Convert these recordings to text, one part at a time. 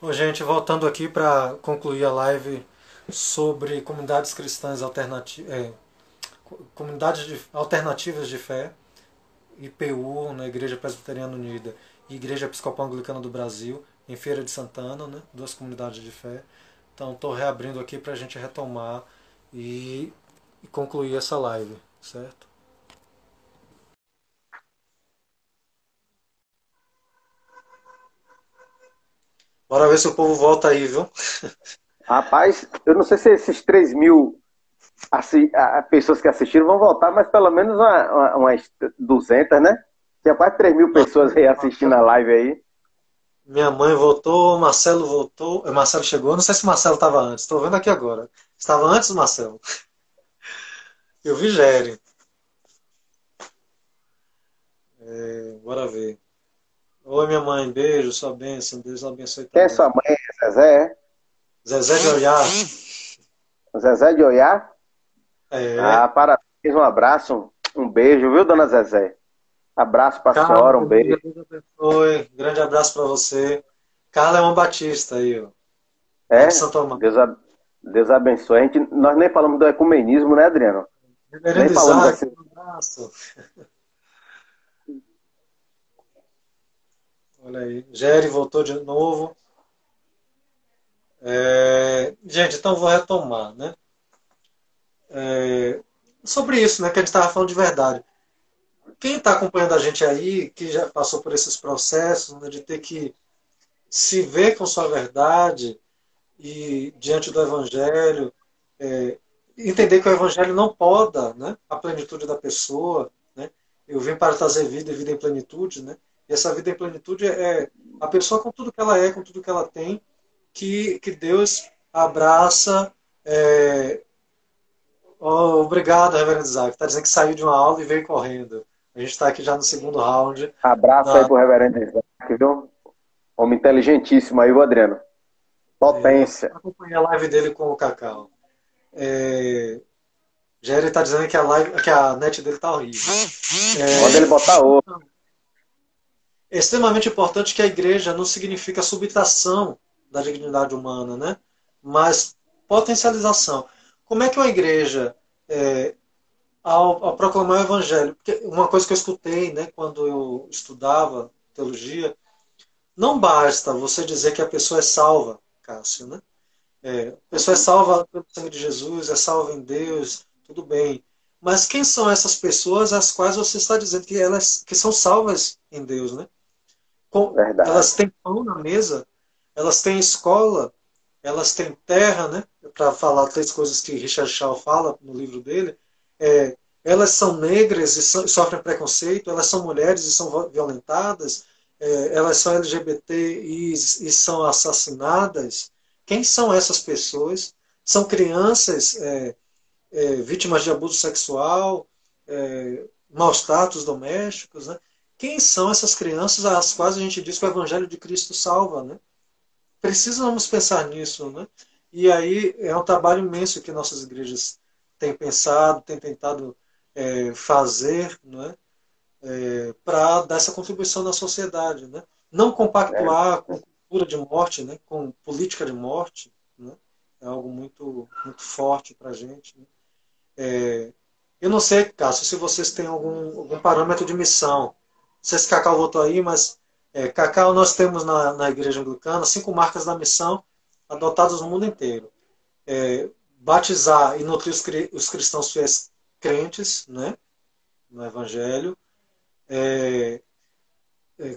Ô, gente, voltando aqui para concluir a live sobre comunidades cristãs alternativas, alternativas de fé, IPU, na Igreja Presbiteriana Unida, e Igreja Episcopal Anglicana do Brasil, em Feira de Santana, né, duas comunidades de fé. Então, estou reabrindo aqui para a gente retomar e, e concluir essa live, certo? Bora ver se o povo volta aí, viu? Rapaz, eu não sei se esses 3.000 pessoas que assistiram vão voltar, mas pelo menos umas 200, né? Tinha quase 3.000 pessoas aí assistindo a live aí. Minha mãe voltou, Marcelo voltou. Marcelo chegou. Não sei se o Marcelo estava antes. Estou vendo aqui agora. Estava antes do Marcelo. Eu vi Gério. Bora ver. Oi, minha mãe. Beijo, sua bênção. Deus abençoe Quem é também. sua mãe? É Zezé? Zezé de Oiá. Zezé de Oiá? É. Ah, parabéns, um abraço, um beijo, viu, dona Zezé? Abraço pra Carla, senhora, um minha amiga, beijo. Deus abençoe. Grande abraço para você. Carla é um batista aí, ó. Lá de É, Santo Amaro. Deus abençoe. Nós nem falamos do ecumenismo, né, Adriano? Nem Reverendo falamos Isaac, assim. um abraço. Olha aí. Gério voltou de novo. Gente, então vou retomar, né? Sobre isso, né? Que a gente estava falando de verdade. Quem está acompanhando a gente aí, que já passou por esses processos, né, de ter que se ver com sua verdade e diante do Evangelho, é, entender que o Evangelho não poda, né, a plenitude da pessoa, né? Eu vim para trazer vida e vida em plenitude, né? E essa vida em plenitude é a pessoa com tudo que ela é, com tudo que ela tem, que Deus abraça. é, Oh, obrigado, Reverendo Isaac. Está dizendo que saiu de uma aula e veio correndo. A gente está aqui já no segundo round. Abraço aí Da, pro reverendo Isaac, viu? Homem inteligentíssimo aí, o Adriano. eu Potência. acompanhei a live dele com o Cacau. Jerry está dizendo que que a net dele está horrível. Manda ele botar ovo. É extremamente importante que a igreja não significa subtração da dignidade humana, né? Mas potencialização. Como é que uma igreja, ao proclamar o evangelho, porque uma coisa que eu escutei, né, quando eu estudava teologia, não basta você dizer que a pessoa é salva, Cássio, né? A pessoa é salva pelo sangue de Jesus, é salva em Deus, tudo bem. Mas quem são essas pessoas às quais você está dizendo que elas que são salvas em Deus, né? Elas Verdade. têm pão na mesa, elas têm escola, elas têm terra, né? Para falar três coisas que Richard Shaw fala no livro dele. Elas são negras e sofrem preconceito, elas são mulheres e são violentadas, elas são LGBT e são assassinadas. Quem são essas pessoas? São crianças vítimas de abuso sexual, maus tratos domésticos, né? Quem são essas crianças às quais a gente diz que o Evangelho de Cristo salva, né? Precisamos pensar nisso, né? E aí é um trabalho imenso que nossas igrejas têm pensado, têm tentado fazer, né? Para dar essa contribuição na sociedade, né? Não É, compactuar com cultura de morte, né? Com política de morte, né? É algo muito forte para a gente, né? Eu não sei, Cássio, se vocês têm algum parâmetro de missão. Não sei se Cacau votou aí, mas Cacau, nós temos na Igreja Anglicana 5 marcas da missão adotadas no mundo inteiro. Batizar e nutrir os cristãos fiéis crentes, né, no Evangelho.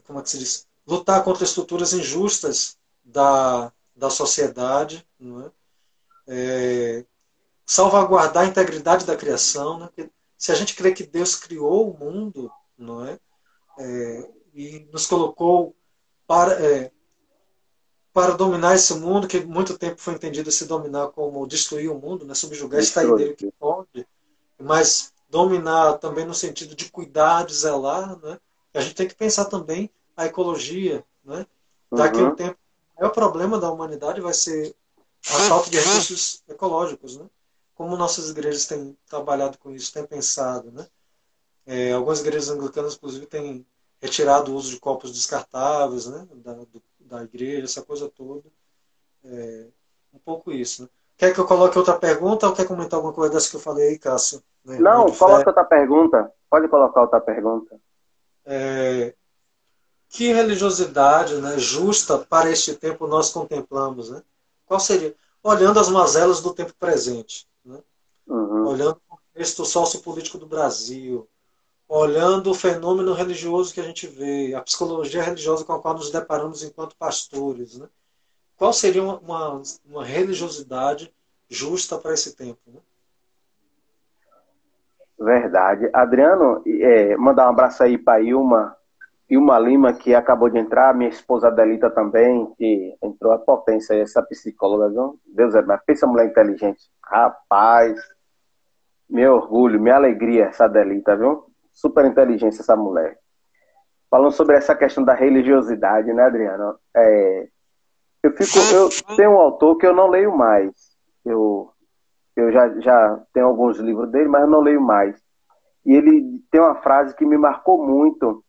Como é que se diz? Lutar contra estruturas injustas da sociedade, não é? Salvaguardar a integridade da criação. Né? Porque se a gente crê que Deus criou o mundo, não é? E nos colocou para, para dominar esse mundo, que muito tempo foi entendido se dominar como destruir o mundo, né? Subjugar, extrair destruir. dele o que pode, mas dominar também no sentido de cuidar, de zelar. Né? A gente tem que pensar também a ecologia. Né? Daqui a um Uhum. tempo, o maior problema da humanidade vai ser a falta de recursos ecológicos. Né? Como nossas igrejas têm trabalhado com isso, têm pensado. Né? Algumas igrejas anglicanas, inclusive, têm retirado o uso de copos descartáveis, né, da igreja, essa coisa toda. Um pouco isso, né? Quer que eu coloque outra pergunta ou quer comentar alguma coisa dessa que eu falei aí, Cássio? Né? Irmão de Não, fé. coloca outra pergunta. Pode colocar outra pergunta. Que religiosidade, né, justa para este tempo nós contemplamos, né? Qual seria? Olhando as mazelas do tempo presente, né? Uhum. Olhando o contexto sociopolítico do Brasil, olhando o fenômeno religioso que a gente vê, a psicologia religiosa com a qual nos deparamos enquanto pastores, né? Qual seria uma religiosidade justa para esse tempo, né? Verdade. Adriano, mandar um abraço aí para Ilma Lima, que acabou de entrar, minha esposa Adelita também, que entrou a potência aí, essa psicóloga, viu? Deus é mais. Pensa mulher inteligente. Rapaz, meu orgulho, minha alegria, essa Adelita, viu? Super inteligente essa mulher. Falando sobre essa questão da religiosidade, né, Adriano? Eu tenho um autor que eu não leio mais. Eu, eu já tenho alguns livros dele, mas eu não leio mais. E ele tem uma frase que me marcou muito,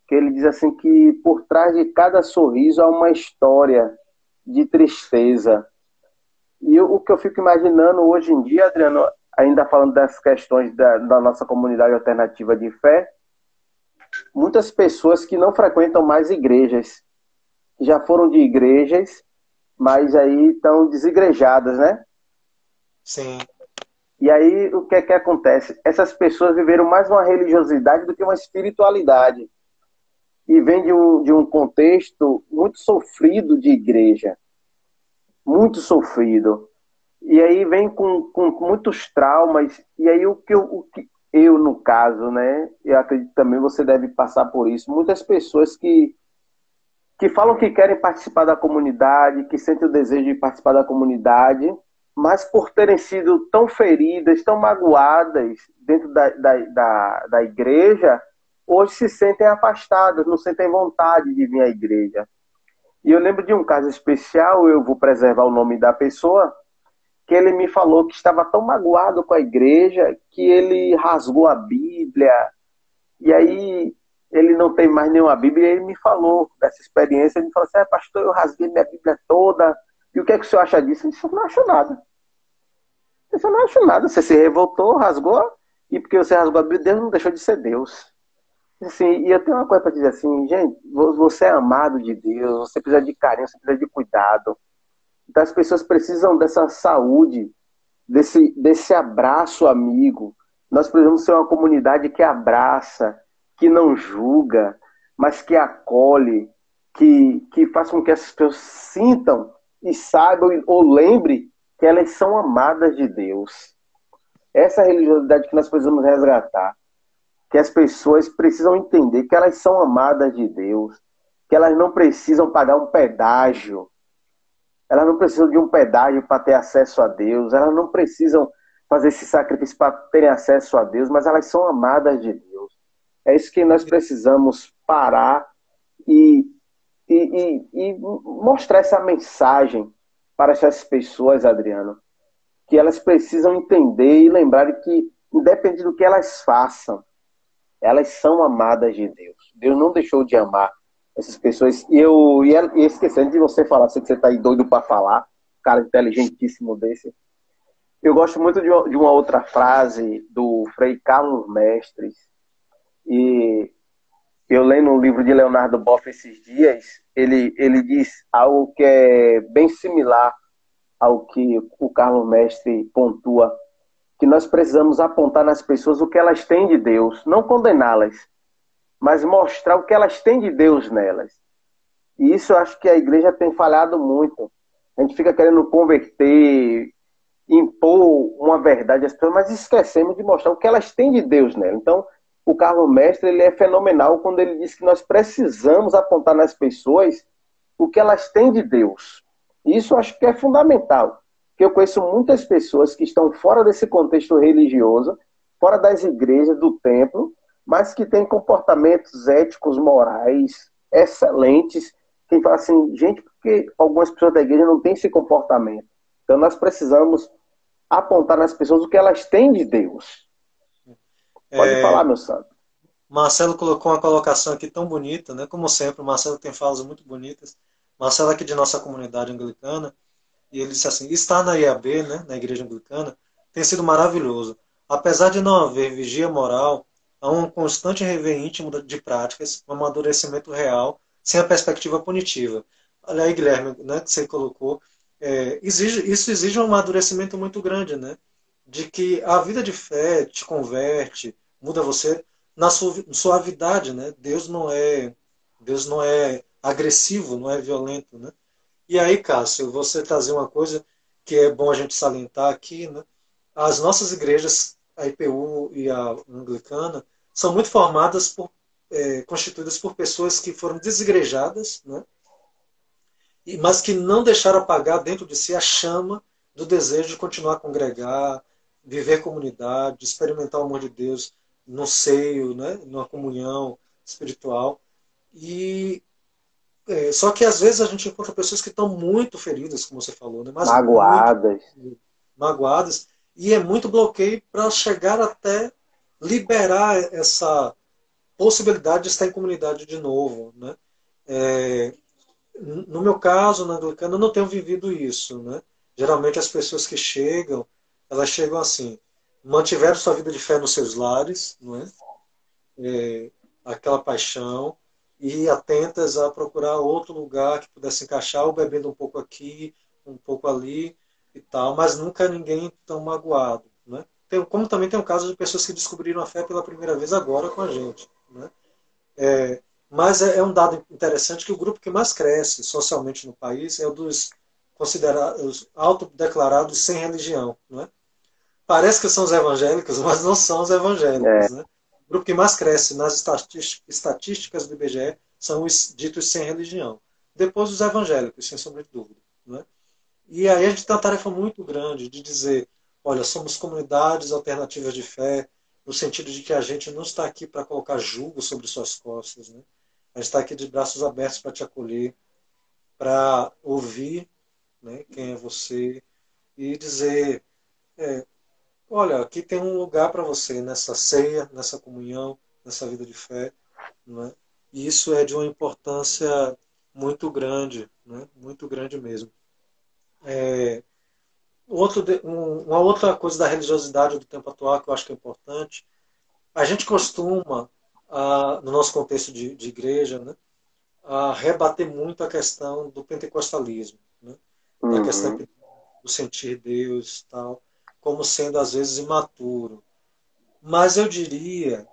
que ele diz assim que por trás de cada sorriso há uma história de tristeza. E o que eu fico imaginando hoje em dia, Adriano, ainda falando das questões da nossa comunidade alternativa de fé, muitas pessoas que não frequentam mais igrejas, que já foram de igrejas, mas aí estão desigrejadas, né? Sim. E aí o que é que acontece? Essas pessoas viveram mais uma religiosidade do que uma espiritualidade. E vem de um contexto muito sofrido de igreja, muito sofrido. E aí vem com muitos traumas. E aí o que eu, no caso, né? Eu acredito que também você deve passar por isso. Muitas pessoas que falam que querem participar da comunidade, que sentem o desejo de participar da comunidade, mas por terem sido tão feridas, tão magoadas dentro da igreja, hoje se sentem afastadas, não sentem vontade de vir à igreja. E eu lembro de um caso especial, eu vou preservar o nome da pessoa, que ele me falou que estava tão magoado com a igreja que ele rasgou a Bíblia, e aí ele não tem mais nenhuma Bíblia, e ele me falou dessa experiência, ele me falou assim, pastor, eu rasguei minha Bíblia toda, e o que é que o senhor acha disso? Eu disse, eu não acho nada. Eu disse, eu não acho nada, você se revoltou, rasgou, e porque você rasgou a Bíblia, Deus não deixou de ser Deus. Assim, e eu tenho uma coisa para dizer assim, gente, você é amado de Deus, você precisa de carinho, você precisa de cuidado. Então as pessoas precisam dessa saúde, desse abraço amigo. Nós precisamos ser uma comunidade que abraça, que não julga, mas que acolhe, que faz com que as pessoas sintam e saibam ou lembrem que elas são amadas de Deus. Essa é a religiosidade que nós precisamos resgatar. Que as pessoas precisam entender que elas são amadas de Deus, que elas não precisam pagar um pedágio, elas não precisam de um pedágio para ter acesso a Deus, elas não precisam fazer esse sacrifício para terem acesso a Deus, mas elas são amadas de Deus. É isso que nós precisamos parar e, e mostrar essa mensagem para essas pessoas, Adriano, que elas precisam entender e lembrar que, independente do que elas façam, elas são amadas de Deus. Deus não deixou de amar essas pessoas. E eu ia esquecendo de você falar, sei que você está aí doido para falar, cara inteligentíssimo desse. Eu gosto muito de uma outra frase do Frei Carlos Mestres. E eu lendo um livro de Leonardo Boff esses dias, ele diz algo que é bem similar ao que o Carlos Mestre pontua, que nós precisamos apontar nas pessoas o que elas têm de Deus, não condená-las, mas mostrar o que elas têm de Deus nelas. E isso eu acho que a igreja tem falhado muito. A gente fica querendo converter, impor uma verdade às pessoas, mas esquecemos de mostrar o que elas têm de Deus nela. Então, o Carlos Mestre ele é fenomenal quando ele diz que nós precisamos apontar nas pessoas o que elas têm de Deus. Isso eu acho que é fundamental. Porque eu conheço muitas pessoas que estão fora desse contexto religioso, fora das igrejas, do templo, mas que têm comportamentos éticos, morais, excelentes. Quem fala assim, gente, porque algumas pessoas da igreja não têm esse comportamento. Então nós precisamos apontar nas pessoas o que elas têm de Deus. Pode falar, meu santo. Marcelo colocou uma colocação aqui tão bonita, né? Como sempre, o Marcelo tem falas muito bonitas. Marcelo aqui de nossa comunidade anglicana, e ele disse assim, estar na IAB, né, na igreja anglicana, tem sido maravilhoso. Apesar de não haver vigia moral, há um constante rever íntimo de práticas, um amadurecimento real, sem a perspectiva punitiva. Olha aí, Guilherme, né, que você colocou, isso exige um amadurecimento muito grande, né? De que a vida de fé te converte, muda você na suavidade, né? Deus não é agressivo, não é violento, né? E aí, Cássio, você trazer uma coisa que é bom a gente salientar aqui, né? As nossas igrejas, a IPU e a Anglicana, são muito formadas constituídas por pessoas que foram desigrejadas, né? Mas que não deixaram apagar dentro de si a chama do desejo de continuar a congregar, viver comunidade, experimentar o amor de Deus no seio, né? Numa comunhão espiritual. E só que às vezes a gente encontra pessoas que estão muito feridas, como você falou, né? Mas muito Magoadas. magoadas, e é muito bloqueio para chegar até liberar essa possibilidade de estar em comunidade de novo, né? É, no meu caso, na Anglicana, eu não tenho vivido isso, né? Geralmente as pessoas que chegam, elas chegam assim, mantiveram sua vida de fé nos seus lares, não é? Aquela paixão, e atentas a procurar outro lugar que pudesse encaixar, ou bebendo um pouco aqui, um pouco ali e tal, mas nunca ninguém tão magoado. Né? Como também tem o caso de pessoas que descobriram a fé pela primeira vez agora com a gente. Né? Mas é um dado interessante que o grupo que mais cresce socialmente no país é o dos considerados autodeclarados sem religião. Né? Parece que são os evangélicos, mas não são os É, evangélicos. Né? O grupo que mais cresce nas estatísticas do IBGE são os ditos sem religião. Depois os evangélicos, sem sombra de dúvida. Né? E aí a gente tem uma tarefa muito grande de dizer, olha, somos comunidades alternativas de fé, no sentido de que a gente não está aqui para colocar julgo sobre suas costas. Né? A gente está aqui de braços abertos para te acolher, para ouvir, né, quem é você e dizer, olha, aqui tem um lugar para você nessa ceia, nessa comunhão, nessa vida de fé, não é? E isso é de uma importância muito grande, né? Muito grande mesmo. Uma outra coisa da religiosidade do tempo atual que eu acho que é importante, a gente costuma, no nosso contexto de igreja, né, a rebater muito a questão do pentecostalismo, né? Da questão uhum. do sentir Deus, tal, como sendo às vezes imaturo. Mas eu diria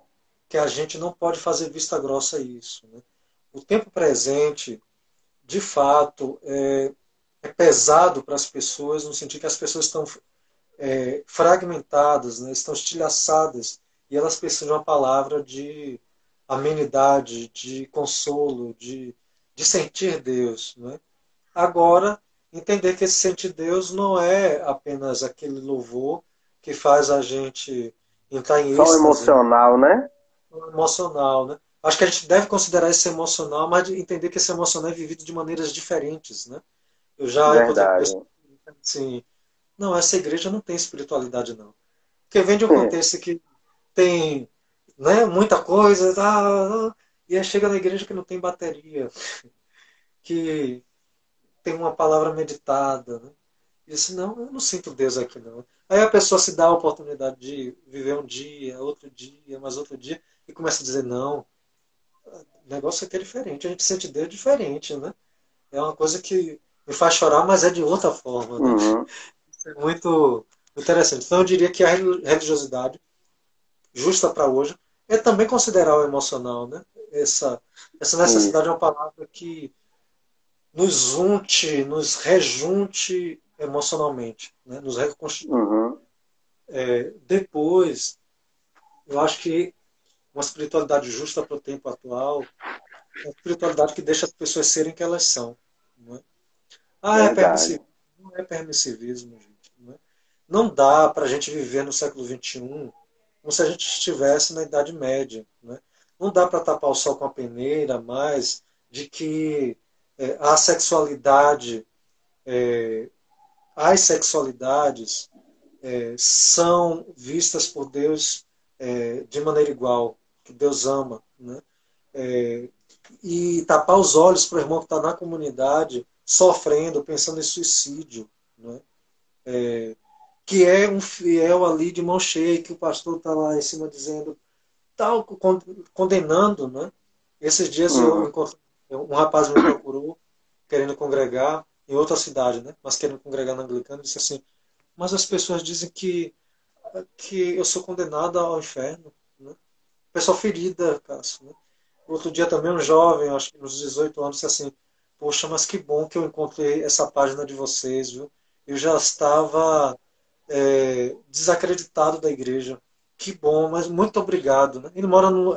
que a gente não pode fazer vista grossa a isso. Né? O tempo presente, de fato, é pesado para as pessoas, no sentido que as pessoas estão fragmentadas, né? Estão estilhaçadas, e elas precisam de uma palavra de amenidade, de consolo, de sentir Deus. Né? Agora, entender que esse sentir Deus não é apenas aquele louvor que faz a gente entrar em Só o êxtase emocional, né? emocional, né? Acho que a gente deve considerar esse emocional, mas entender que esse emocional é vivido de maneiras diferentes, né? Eu já encontrei com pessoas Verdade. assim, não, essa igreja não tem espiritualidade, não. Porque vem de um contexto que tem, né, muita coisa, e aí chega na igreja que não tem bateria, que tem uma palavra meditada, né? E assim, não, eu não sinto Deus aqui, não. Aí a pessoa se dá a oportunidade de viver um dia, mais outro dia, e começa a dizer, não, o negócio aqui é diferente, a gente sente Deus diferente, né? É uma coisa que me faz chorar, mas é de outra forma, né? Uhum. Isso é muito interessante. Então eu diria que a religiosidade, justa para hoje, é também considerar o emocional, né? Essa necessidade é Isso. uma palavra que nos unte, nos rejunte emocionalmente, né? Nos reconstitui. Uhum. Depois, eu acho que uma espiritualidade justa para o tempo atual é uma espiritualidade que deixa as pessoas serem quem elas são. Não é? Ah, é Verdade. permissivismo. Não é permissivismo, gente. Não, é? Não dá para a gente viver no século XXI como se a gente estivesse na Idade Média. Né? Não dá para tapar o sol com a peneira mais de que a sexualidade, as sexualidades são vistas por Deus de maneira igual, que Deus ama. Né? e tapar os olhos para o irmão que está na comunidade, sofrendo, pensando em suicídio, né? Que é um fiel ali de mão cheia, que o pastor está lá em cima dizendo, tal, condenando, né? Esses dias eu Uhum. encontrei, um rapaz me procurou, querendo congregar em outra cidade, né? Mas querendo congregar na Anglicana, disse assim, mas as pessoas dizem que eu sou condenado ao inferno, né? Pessoa ferida, Cássio, né? Outro dia também um jovem, acho que uns 18 anos, disse assim, poxa, mas que bom que eu encontrei essa página de vocês, viu? Eu já estava desacreditado da igreja. Que bom, mas muito obrigado, né?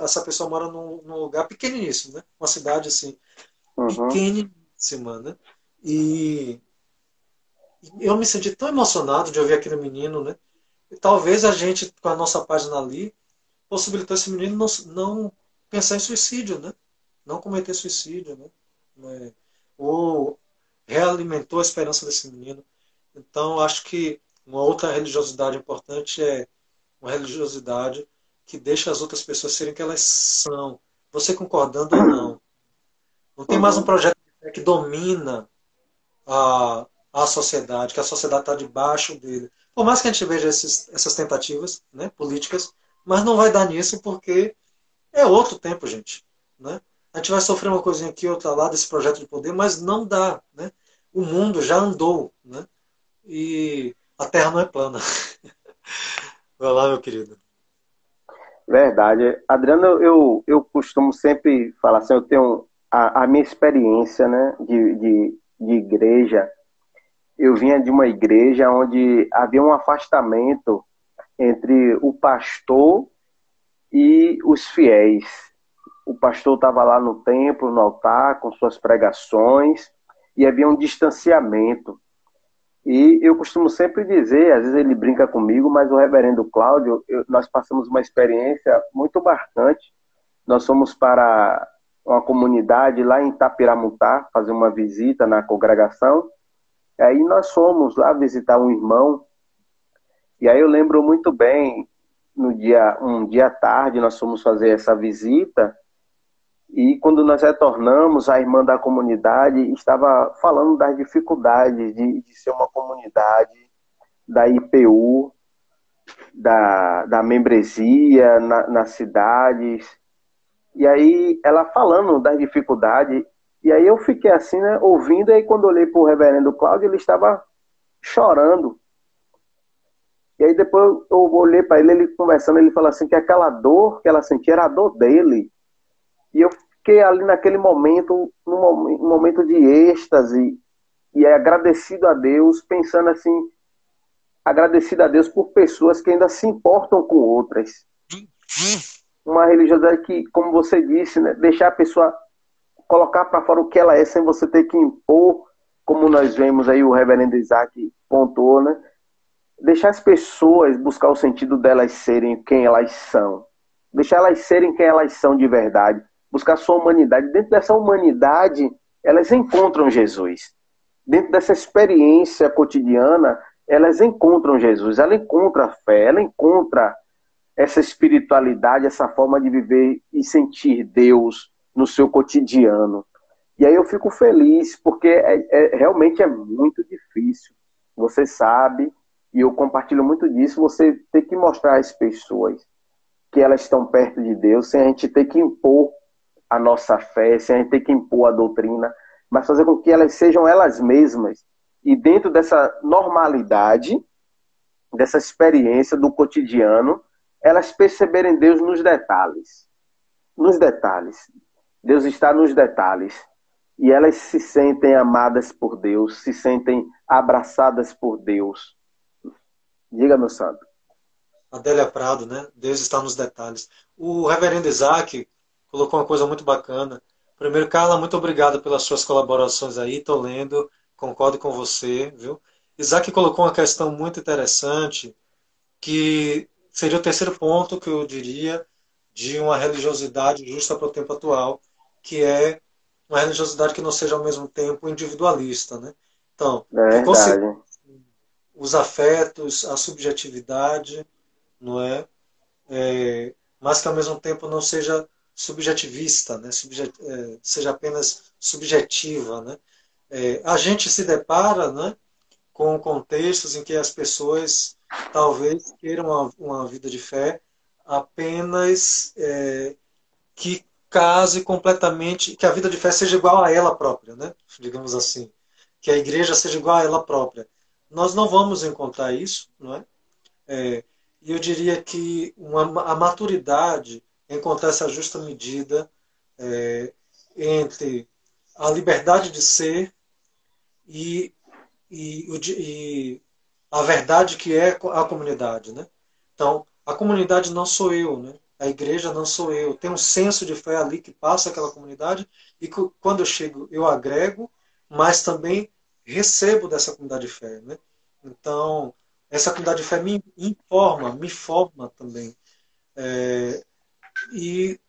Essa pessoa mora num lugar pequeniníssimo, né? Uma cidade assim, Uhum. pequeníssima, né? E eu me senti tão emocionado de ouvir aquele menino, né? E talvez a gente, com a nossa página ali, possibilitou esse menino não pensar em suicídio, né? Não cometer suicídio, né? Ou realimentou a esperança desse menino. Então, acho que uma outra religiosidade importante é uma religiosidade que deixa as outras pessoas serem o que elas são, você concordando ou não. Não tem mais um Uhum. projeto que domina a sociedade, que a sociedade está debaixo dele. Por mais que a gente veja essas tentativas, né, políticas, mas não vai dar nisso porque é outro tempo, gente. Né? A gente vai sofrer uma coisinha aqui, outra lá desse projeto de poder, mas não dá. Né? O mundo já andou. Né? E a Terra não é plana. Vai lá, meu querido. Verdade. Adriano, eu costumo sempre falar assim, eu tenho a minha experiência, né, de igreja. Eu vinha de uma igreja onde havia um afastamento entre o pastor e os fiéis. O pastor estava lá no templo, no altar, com suas pregações, e havia um distanciamento. E eu costumo sempre dizer, às vezes ele brinca comigo, mas o reverendo Cláudio, nós passamos uma experiência muito marcante. Nós fomos para uma comunidade lá em Itapiramutá, fazer uma visita na congregação. E aí nós fomos lá visitar um irmão. E aí eu lembro muito bem, um dia à tarde, nós fomos fazer essa visita. E quando nós retornamos, a irmã da comunidade estava falando das dificuldades de ser uma comunidade da IPU, da membresia nas cidades. E aí ela falando das dificuldades. E aí eu fiquei assim, né, ouvindo. E aí quando eu olhei para o reverendo Cláudio, ele estava chorando. E aí depois eu olhei para ele, ele conversando, ele falou assim que aquela dor que ela sentia era a dor dele. E eu fiquei ali naquele momento, num momento de êxtase, e agradecido a Deus, pensando assim, agradecido a Deus por pessoas que ainda se importam com outras. Uma religiosidade que, como você disse, né, deixar a pessoa colocar para fora o que ela é, sem você ter que impor, como nós vemos aí o reverendo Isaac pontuou, né? Deixar as pessoas buscar o sentido delas serem quem elas são. Deixar elas serem quem elas são de verdade. Buscar sua humanidade. Dentro dessa humanidade, elas encontram Jesus. Dentro dessa experiência cotidiana, elas encontram Jesus. Ela encontra a fé, ela encontra essa espiritualidade, essa forma de viver e sentir Deus no seu cotidiano. E aí eu fico feliz, porque realmente é muito difícil. Você sabe, e eu compartilho muito disso, você tem que mostrar às pessoas que elas estão perto de Deus, sem a gente ter que impor a nossa fé, sem a gente ter que impor a doutrina, mas fazer com que elas sejam elas mesmas. E dentro dessa normalidade, dessa experiência do cotidiano, elas perceberem Deus nos detalhes. Nos detalhes. Deus está nos detalhes. E elas se sentem amadas por Deus, se sentem abraçadas por Deus. Diga, meu santo. Adélia Prado, né? Deus está nos detalhes. O reverendo Isaac colocou uma coisa muito bacana. Primeiro, Carla, muito obrigado pelas suas colaborações aí. Estou lendo, concordo com você, viu? Isaac colocou uma questão muito interessante, que seria o terceiro ponto que eu diria de uma religiosidade justa para o tempo atual, que é uma religiosidade que não seja ao mesmo tempo individualista, né? Então, É que considere verdade. os afetos, a subjetividade, não é? Mas que ao mesmo tempo não seja subjetivista, né? Seja apenas subjetiva, né? A gente se depara, né, com contextos em que as pessoas talvez queiram uma vida de fé apenas que case completamente, que a vida de fé seja igual a ela própria, né? Digamos assim, que a igreja seja igual a ela própria. Nós não vamos encontrar isso, não é? E eu diria que a maturidade encontrar essa justa medida entre a liberdade de ser e, e a verdade que é a comunidade, né? Então, a comunidade não sou eu, né? A igreja não sou eu. Tem um senso de fé ali que passa aquela comunidade e que, quando eu chego, eu agrego, mas também recebo dessa comunidade de fé, né? Então, essa comunidade de fé me informa, me forma também. E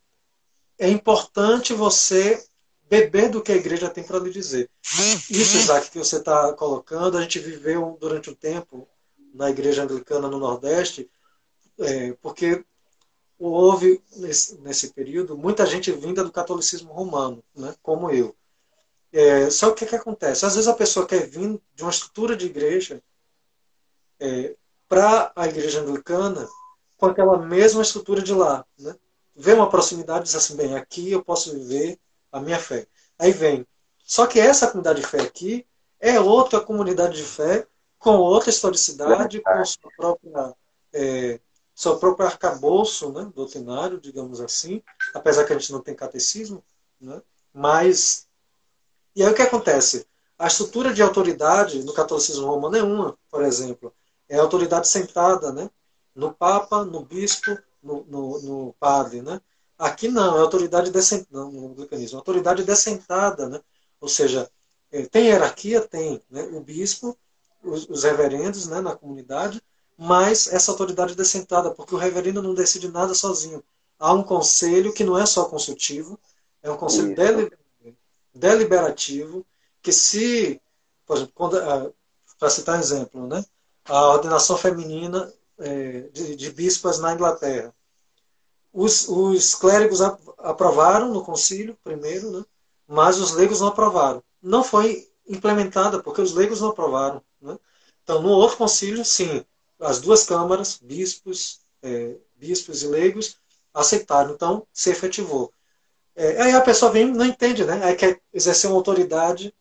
é importante você beber do que a igreja tem para lhe dizer. Isso, Isaac, que você está colocando, a gente viveu durante um tempo na igreja anglicana no Nordeste, porque houve, nesse período, muita gente vinda do catolicismo romano, né, como eu. Só que o que acontece? Às vezes a pessoa quer vir de uma estrutura de igreja para a igreja anglicana com aquela mesma estrutura de lá. Né? Vê uma proximidade e diz assim, bem, aqui eu posso viver a minha fé. Aí vem. Só que essa comunidade de fé aqui é outra comunidade de fé com outra historicidade, com seu próprio arcabouço, né, doutrinário, digamos assim, apesar que a gente não tem catecismo, né, mas... E aí o que acontece? A estrutura de autoridade no catolicismo romano é uma, por exemplo, é a autoridade sentada, né, no Papa, no Bispo, no padre, né? Aqui não, é autoridade descentada, no anglicanismo, autoridade descentada, né? Ou seja, tem hierarquia, tem, né? O bispo, os reverendos, né, na comunidade, mas essa autoridade descentrada, porque o reverendo não decide nada sozinho. Há um conselho que não é só consultivo, é um conselho deliberativo, que se, por exemplo, para citar um exemplo, né, a ordenação feminina de bispas na Inglaterra. Os clérigos aprovaram no concílio primeiro, né, mas os leigos não aprovaram. Não foi implementada porque os leigos não aprovaram. Né? Então, no outro concílio, sim, as duas câmaras, bispos e leigos, aceitaram. Então, se efetivou. Aí a pessoa vem não entende, né? Aí quer exercer uma autoridade.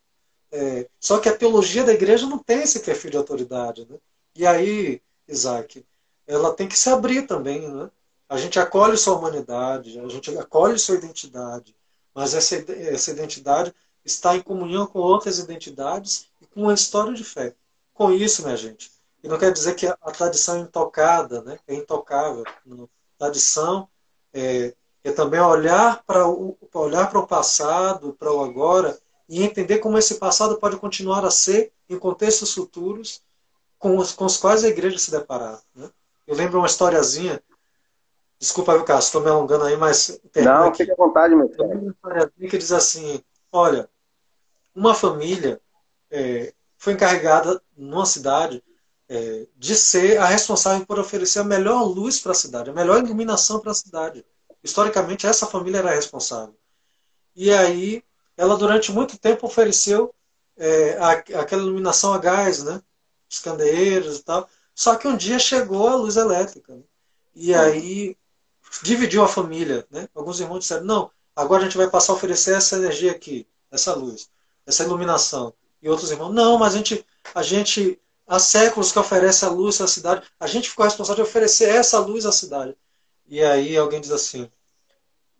Só que a teologia da igreja não tem esse perfil de autoridade. Né? E aí, Isaac, ela tem que se abrir também. Né? A gente acolhe sua humanidade, a gente acolhe sua identidade, mas essa identidade está em comunhão com outras identidades e com uma história de fé. Com isso, minha gente, e não quer dizer que a tradição é intocada, né? É intocável. A tradição é também olhar para o passado, para o agora, e entender como esse passado pode continuar a ser em contextos futuros com os quais a igreja se deparar. Né? Eu lembro uma historiazinha, desculpa, viu, Cássio, estou me alongando aí, mas termino Não, aqui. fique à vontade, meu Eu filho. lembro uma historiazinha que diz assim, olha, uma família foi encarregada numa cidade de ser a responsável por oferecer a melhor luz para a cidade, a melhor iluminação para a cidade. Historicamente, essa família era a responsável. E aí, ela durante muito tempo ofereceu aquela iluminação a gás, né? Os candeeiros e tal. Só que um dia chegou a luz elétrica. Né? E aí, dividiu a família. Né? Alguns irmãos disseram, não, agora a gente vai passar a oferecer essa energia aqui, essa luz, essa iluminação. E outros irmãos, não, mas a gente há séculos que oferece a luz à cidade, a gente ficou responsável de oferecer essa luz à cidade. E aí alguém diz assim,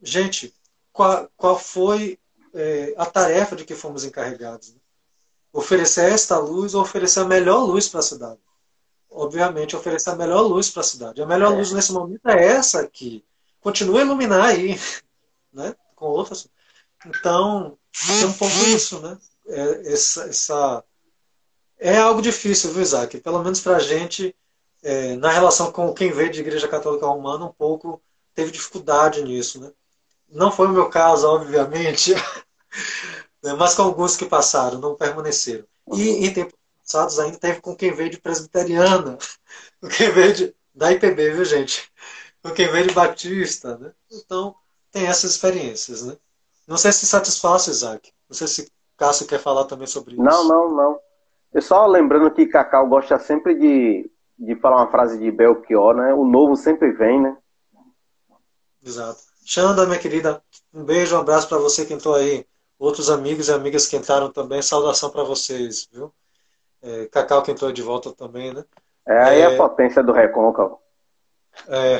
gente, qual foi a tarefa de que fomos encarregados? Né? Oferecer esta luz ou oferecer a melhor luz para a cidade? Obviamente, oferecer a melhor luz para a cidade. A melhor luz nesse momento é essa aqui. Continua a iluminar aí, né? Com outras. Então, é um pouco isso, né? É algo difícil, viu, Isaac? Pelo menos para a gente, na relação com quem veio de Igreja Católica Romana, um pouco teve dificuldade nisso, né? Não foi o meu caso, obviamente, né, mas com alguns que passaram, não permaneceram. E em tempos passados ainda teve com quem veio de presbiteriana, com quem veio da IPB, viu, gente? Com quem veio de batista, né? Então, tem essas experiências, né? Não sei se satisfaz, Isaac. Não sei se Cássio quer falar também sobre Não, isso. não, não. Eu só lembrando que Cacau gosta sempre de falar uma frase de Belchior, né? O novo sempre vem, né? Exato. Xanda, minha querida, um beijo, um abraço para você que entrou aí. Outros amigos e amigas que entraram também, saudação para vocês, viu? Cacau que entrou de volta também, né? É aí a potência do Recôncavo. É,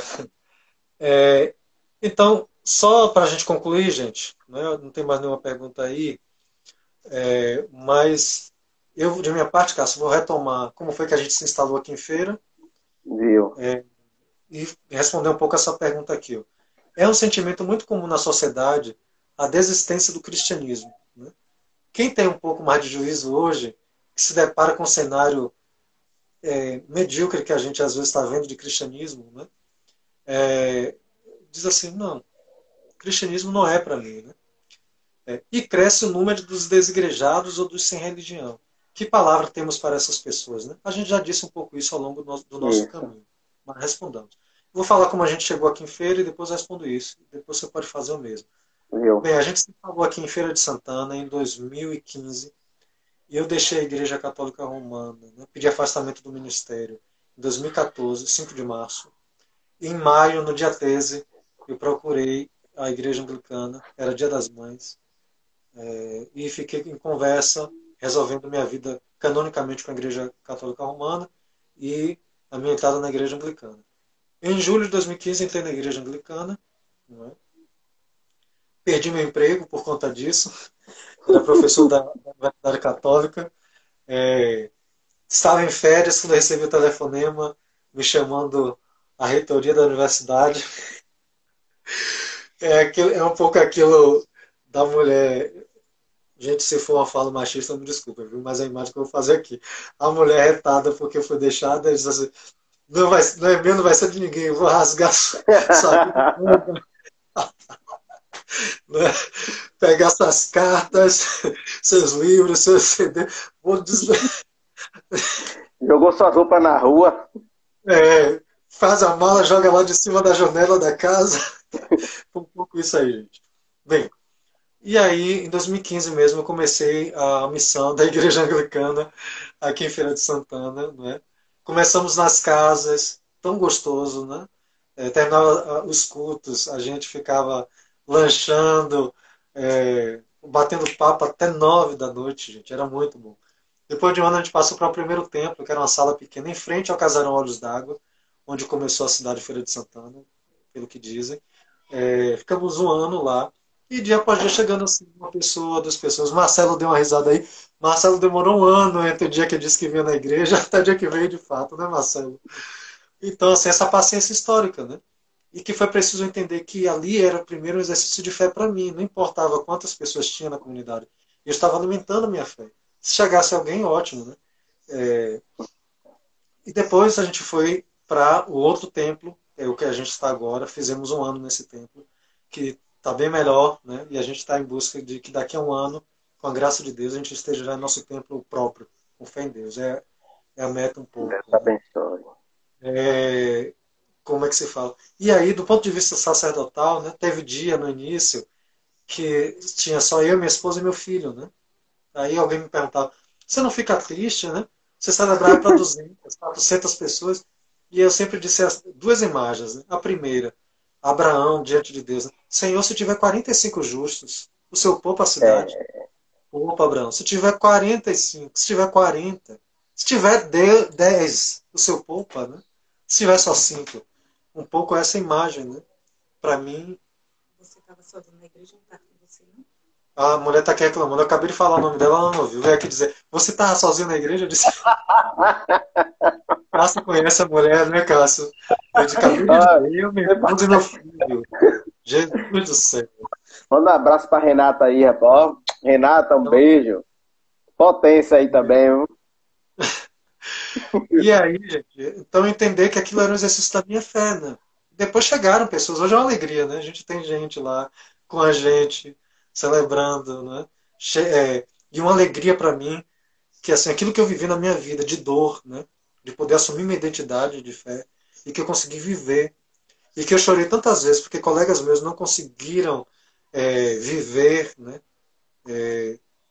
é, então, só para a gente concluir, gente, né, não tem mais nenhuma pergunta aí, mas eu, de minha parte, Cássio, vou retomar como foi que a gente se instalou aqui em Feira Viu? e responder um pouco essa pergunta aqui. Ó. É um sentimento muito comum na sociedade a desistência do cristianismo. Né? Quem tem um pouco mais de juízo hoje, que se depara com um cenário medíocre que a gente às vezes está vendo de cristianismo, né? Diz assim, não, cristianismo não é para mim. Né? E cresce o número dos desigrejados ou dos sem religião. Que palavra temos para essas pessoas? Né? A gente já disse um pouco isso ao longo do nosso Isso. caminho, mas respondamos. Vou falar como a gente chegou aqui em Feira e depois respondo isso. Depois você pode fazer o mesmo. Viu? Bem, a gente se falou aqui em Feira de Santana em 2015 e eu deixei a Igreja Católica Romana, né? Pedi afastamento do ministério em 2014, 5 de março. Em maio, no dia 13, eu procurei a Igreja Anglicana, era Dia das Mães, e fiquei em conversa, resolvendo minha vida canonicamente com a Igreja Católica Romana e a minha entrada na Igreja Anglicana. Em julho de 2015, entrei na Igreja Anglicana, não é? Perdi meu emprego por conta disso, era professor da Universidade Católica, é, estava em férias quando eu recebi o telefonema me chamando à reitoria da universidade. É um pouco aquilo da mulher. Gente, se for uma fala machista, me desculpa, viu? Mas a imagem que eu vou fazer aqui. A mulher retada porque foi deixada, diz assim, não é meu, não vai ser de ninguém, eu vou rasgar sua vida toda, né? Pegar suas cartas, seus livros, seus CD, vou Jogou suas roupas na rua. faz a mala, joga lá de cima da janela da casa. Foi um pouco isso aí, gente. Bem, e aí, em 2015 mesmo, eu comecei a missão da Igreja Anglicana aqui em Feira de Santana, né? Começamos nas casas, tão gostoso, né? Terminava os cultos, a gente ficava lanchando, batendo papo até 9 da noite, gente, era muito bom. Depois de um ano a gente passou para o primeiro templo, que era uma sala pequena, em frente ao Casarão Olhos d'Água, onde começou a cidade de Feira de Santana, pelo que dizem. Ficamos um ano lá, e dia após dia chegando assim, uma pessoa, duas pessoas. Marcelo deu uma risada aí. Marcelo demorou um ano entre o dia que disse que vinha na igreja até o dia que veio de fato, né, Marcelo? Então, assim, essa paciência histórica, né? E que foi preciso entender que ali era primeiro um exercício de fé para mim, não importava quantas pessoas tinha na comunidade. Eu estava alimentando a minha fé. Se chegasse alguém, ótimo, né? E depois a gente foi para o outro templo, é o que a gente está agora. Fizemos um ano nesse templo, que está bem melhor, né? E a gente está em busca de que daqui a um ano, com a graça de Deus, a gente esteja já em nosso templo próprio, com fé em Deus. É a meta um pouco. Deus Né? abençoe. Como é que se fala? E aí, do ponto de vista sacerdotal, né? Teve dia no início que tinha só eu, minha esposa e meu filho, né? Aí alguém me perguntava, você não fica triste, né? Você celebrava para 200, 400 pessoas. E eu sempre disse as duas imagens. Né? A primeira, Abraão diante de Deus. Né? Senhor, se tiver 45 justos, o Senhor poupa a cidade. É, Poupa, Abraão. Se tiver 45, se tiver 40, se tiver 10, o Senhor poupa, né? Se tiver só 5. Um pouco essa imagem, né? Para mim, Você estava sozinho na igreja, não está com você, não? a mulher está aqui reclamando. Eu acabei de falar o nome dela, ela não ouviu. Veio aqui dizer, você estava sozinho na igreja? Eu disse, Cássio conhece a mulher, né, Cássio? Eu acabei de dizer, eu, meu esposo e meu filho. Jesus do céu. manda um abraço pra Renata aí, rapaz. Renata, um beijo. Potência aí também, viu? E aí, gente, então entender que aquilo era um exercício da minha fé, né? Depois chegaram pessoas, hoje é uma alegria, né? A gente tem gente lá com a gente, celebrando, né? E uma alegria para mim, que assim, aquilo que eu vivi na minha vida de dor, né? De poder assumir minha identidade de fé, e que eu consegui viver. e que eu chorei tantas vezes, porque colegas meus não conseguiram viver, né?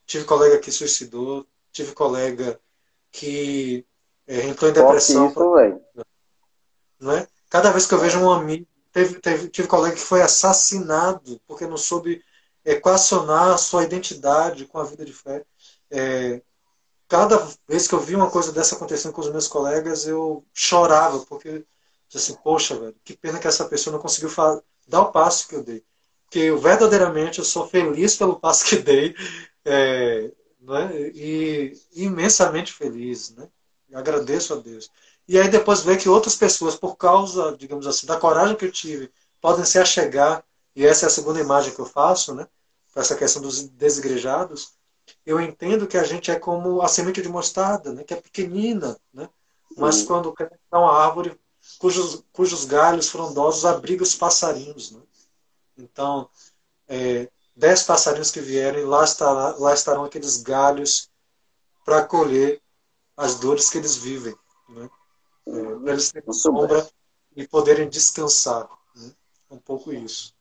Tive colega que suicidou, tive colega que entrou em Forte depressão, isso, velho. não é? Cada vez que eu vejo um amigo, tive colega que foi assassinado porque não soube equacionar a sua identidade com a vida de fé. É, cada vez que eu vi uma coisa dessa acontecendo com os meus colegas, eu chorava, porque disse assim, poxa, velho, que pena que essa pessoa não conseguiu dar o passo que eu dei. Porque eu verdadeiramente eu sou feliz pelo passo que dei, né? E imensamente feliz, né? Eu agradeço a Deus. E aí depois ver que outras pessoas, por causa, digamos assim, da coragem que eu tive, podem se achegar, e essa é a segunda imagem que eu faço, né? Para essa questão dos desigrejados, eu entendo que a gente é como a semente de mostarda, né? Que é pequenina, né? Mas Sim. quando cresce é uma árvore cujos galhos frondosos abrigam os passarinhos, né? Então, 10 passarinhos que vierem, lá estarão aqueles galhos para colher as dores que eles vivem, né? Para eles terem Muito bem. sombra e poderem descansar, né? Um pouco isso.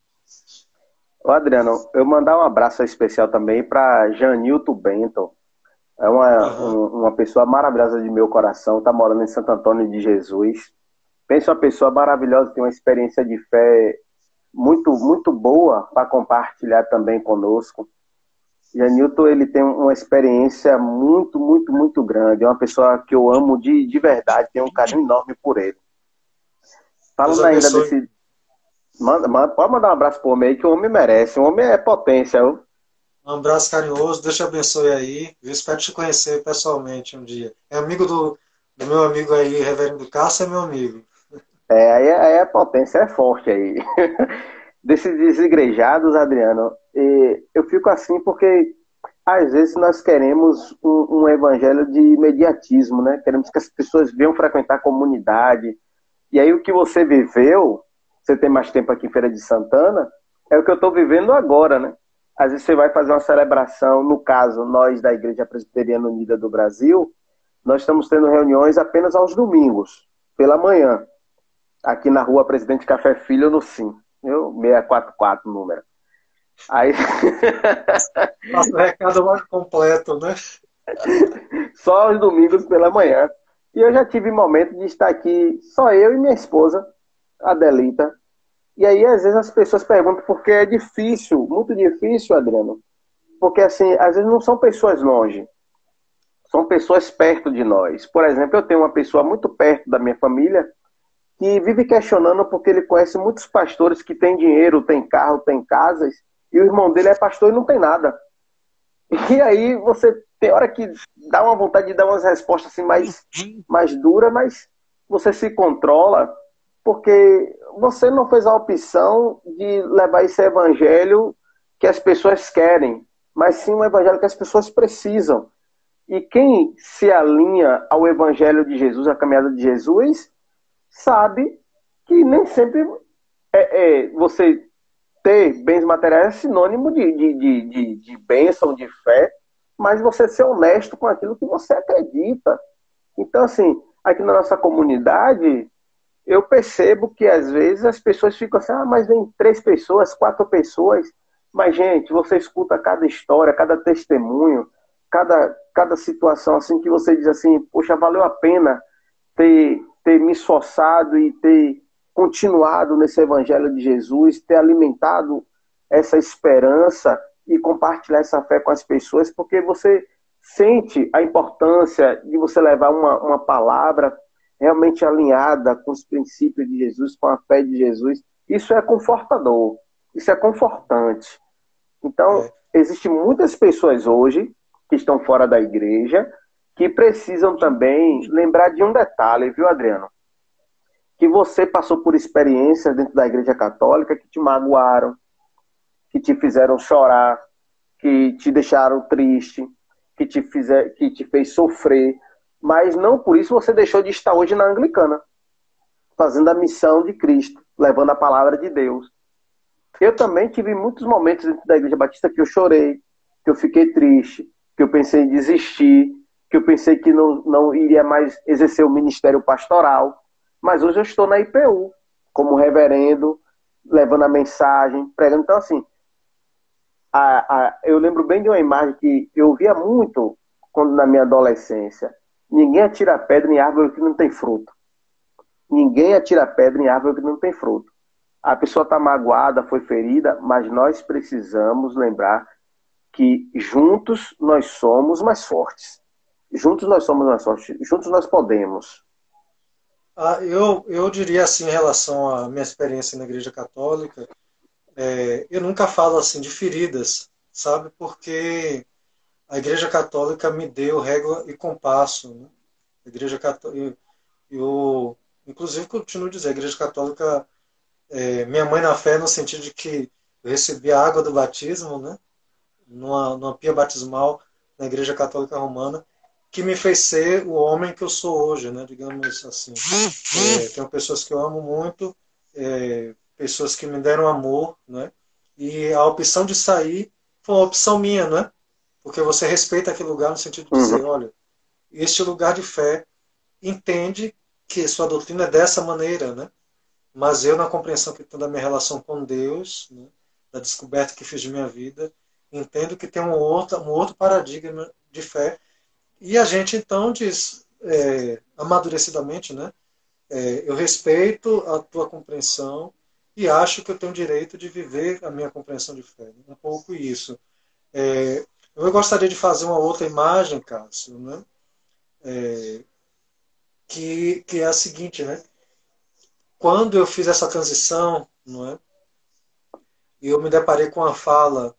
Ô, Adriano, eu mandar um abraço especial também para Janilton Bento. É Aham. uma pessoa maravilhosa de meu coração, está morando em Santo Antônio de Jesus. Pensa uma pessoa maravilhosa, tem uma experiência de fé muito, muito boa para compartilhar também conosco. Janilton, ele tem uma experiência muito, muito, muito grande. É uma pessoa que eu amo de verdade, tenho um carinho enorme por ele. Deus Falando ainda abençoe. desse... pode mandar um abraço pro homem aí, que o homem merece. O homem é potência. Um abraço carinhoso, Deus te abençoe aí. Eu espero te conhecer pessoalmente um dia. É amigo do meu amigo aí, Reverendo Cássio, é meu amigo. Aí a potência é forte aí. Desses desigrejados, Adriano, eu fico assim porque às vezes nós queremos um evangelho de imediatismo, né? Queremos que as pessoas venham frequentar a comunidade. E aí o que você viveu, você tem mais tempo aqui em Feira de Santana, é o que eu estou vivendo agora, né? Às vezes você vai fazer uma celebração, no caso, nós da Igreja Presbiteriana Unida do Brasil, nós estamos tendo reuniões apenas aos domingos, pela manhã, aqui na rua Presidente Café Filho, no Sim. 644 número. Aí... Passa o recado mais completo, né? Só aos domingos pela manhã. E eu já tive momento de estar aqui, só eu e minha esposa, Adelita. E aí, às vezes, as pessoas perguntam por que é difícil, muito difícil, Adriano. Porque, assim, às vezes não são pessoas longe, são pessoas perto de nós. Por exemplo, eu tenho uma pessoa muito perto da minha família que vive questionando porque ele conhece muitos pastores que têm dinheiro, têm carro, têm casas, e o irmão dele é pastor e não tem nada. E aí você tem hora que dá uma vontade de dar umas respostas assim mais duras, mas você se controla porque você não fez a opção de levar esse evangelho que as pessoas querem, mas sim um evangelho que as pessoas precisam. E quem se alinha ao evangelho de Jesus, à caminhada de Jesus, sabe que nem sempre você ter bens materiais é sinônimo de bênção, de fé, mas você ser honesto com aquilo que você acredita. Então, assim, aqui na nossa comunidade, eu percebo que às vezes as pessoas ficam assim, mas vem 3 pessoas, 4 pessoas. Mas, gente, você escuta cada história, cada testemunho, cada situação assim que você diz assim, poxa, valeu a pena ter me esforçado e ter continuado nesse evangelho de Jesus, ter alimentado essa esperança e compartilhar essa fé com as pessoas, porque você sente a importância de você levar uma palavra realmente alinhada com os princípios de Jesus, com a fé de Jesus. Isso é confortador, isso é confortante. Então, existem muitas pessoas hoje que estão fora da igreja que precisam também lembrar de um detalhe, viu, Adriano? Que você passou por experiências dentro da Igreja Católica que te magoaram, que te fizeram chorar, que te deixaram triste, que te fez sofrer, mas não por isso você deixou de estar hoje na Anglicana, fazendo a missão de Cristo, levando a palavra de Deus. Eu também tive muitos momentos dentro da Igreja Batista que eu chorei, que eu fiquei triste, que eu pensei em desistir, que eu pensei que não iria mais exercer o ministério pastoral. Mas hoje eu estou na IPU. como reverendo, levando a mensagem, pregando. Então, assim, eu lembro bem de uma imagem que eu via muito quando na minha adolescência. Ninguém atira pedra em árvore que não tem fruto. Ninguém atira pedra em árvore que não tem fruto. A pessoa está magoada, foi ferida, mas nós precisamos lembrar que juntos nós somos mais fortes. Juntos nós somos mais fortes. Juntos nós podemos. Eu diria assim, em relação à minha experiência na Igreja Católica, eu nunca falo assim de feridas, sabe? Porque a Igreja Católica me deu régua e compasso, né? A Igreja Católica, inclusive, continuo a dizer, a Igreja Católica, minha mãe na fé, no sentido de que eu recebi a água do batismo, né? Numa pia batismal na Igreja Católica Romana, que me fez ser o homem que eu sou hoje, né? Digamos assim. Tenho pessoas que eu amo muito, pessoas que me deram amor, né? E a opção de sair foi uma opção minha, né? Porque você respeita aquele lugar no sentido de dizer, olha, este lugar de fé entende que sua doutrina é dessa maneira, né? Mas eu, na compreensão que tenho da minha relação com Deus, né? Da descoberta que fiz de minha vida, entendo que tem um outro paradigma de fé. E a gente, então, diz, amadurecidamente, né? Eu respeito a tua compreensão e acho que eu tenho o direito de viver a minha compreensão de fé. Um pouco isso. Eu gostaria de fazer uma outra imagem, Cássio, né? Que é a seguinte, né? Quando eu fiz essa transição, não é? E eu me deparei com a fala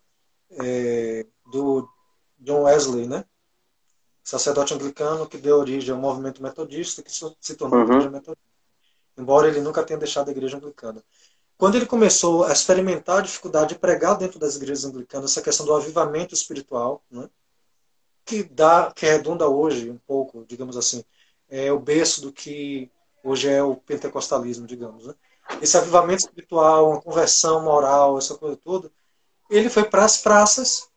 do John Wesley, né? Sacerdote anglicano que deu origem ao movimento metodista, que se tornou a Igreja Metodista, embora ele nunca tenha deixado a Igreja Anglicana. Quando ele começou a experimentar a dificuldade de pregar dentro das igrejas anglicanas, essa questão do avivamento espiritual, né? que redunda hoje um pouco, digamos assim, é o berço do que hoje é o pentecostalismo, digamos. Né? Esse avivamento espiritual, uma conversão moral, essa coisa toda, ele foi para as praças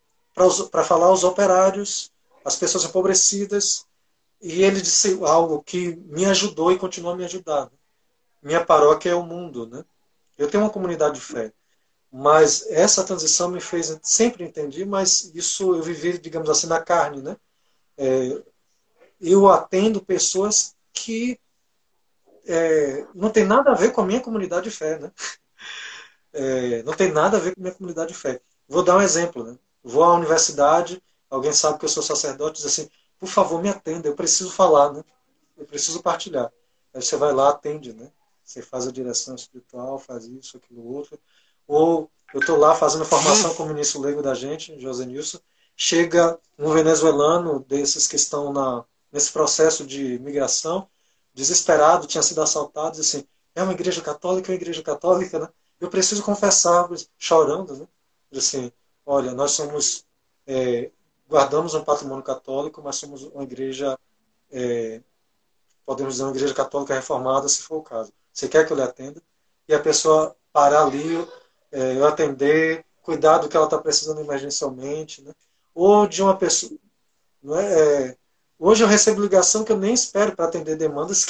para falar aos operários, às pessoas empobrecidas, e ele disse algo que me ajudou e continua a me ajudar. Né? Minha paróquia é o mundo. Né? Eu tenho uma comunidade de fé, mas essa transição me fez, sempre entendi, mas isso eu vivi, digamos assim, na carne, né? Eu atendo pessoas que não tem nada a ver com a minha comunidade de fé, né? Não tem nada a ver com a minha comunidade de fé. Vou dar um exemplo, né? Vou à universidade, alguém sabe que eu sou sacerdote, diz assim, por favor, me atenda, eu preciso falar, né? Eu preciso partilhar. Aí você vai lá, atende, né? Você faz a direção espiritual, faz isso, aquilo, outro. Ou eu estou lá fazendo formação com o ministro leigo da gente, José Nilson, chega um venezuelano desses que estão nesse processo de migração, desesperado, tinha sido assaltado, diz assim, é uma igreja católica, né? Eu preciso confessar, chorando, né? Diz assim, olha, nós somos, guardamos um patrimônio católico, mas somos uma igreja, podemos dizer, uma igreja católica reformada, se for o caso. Você quer que eu lhe atenda? E a pessoa parar ali, eu atender, cuidar do que ela está precisando emergencialmente, né? Ou de uma pessoa... Não é, hoje eu recebo ligação que eu nem espero para atender demandas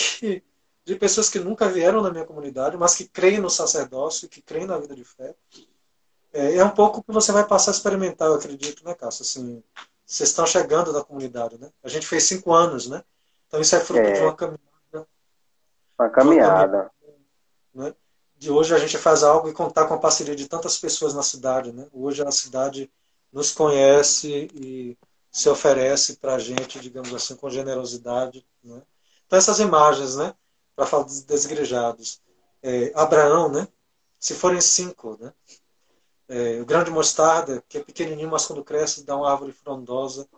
de pessoas que nunca vieram na minha comunidade, mas que creem no sacerdócio, que creem na vida de fé. É um pouco o que você vai passar a experimentar, eu acredito, né, Cássio? Assim, vocês estão chegando na comunidade, né? A gente fez 5 anos, né? Então isso é fruto de uma caminhada. Uma caminhada. Né? De hoje a gente faz algo e contar com a parceria de tantas pessoas na cidade, né? Hoje a cidade nos conhece e se oferece para a gente, digamos assim, com generosidade. Né? Então essas imagens, né? Para falar dos desigrejados. Abraão, né? Se forem 5, né? O grão de mostarda, que é pequenininho, mas quando cresce dá uma árvore frondosa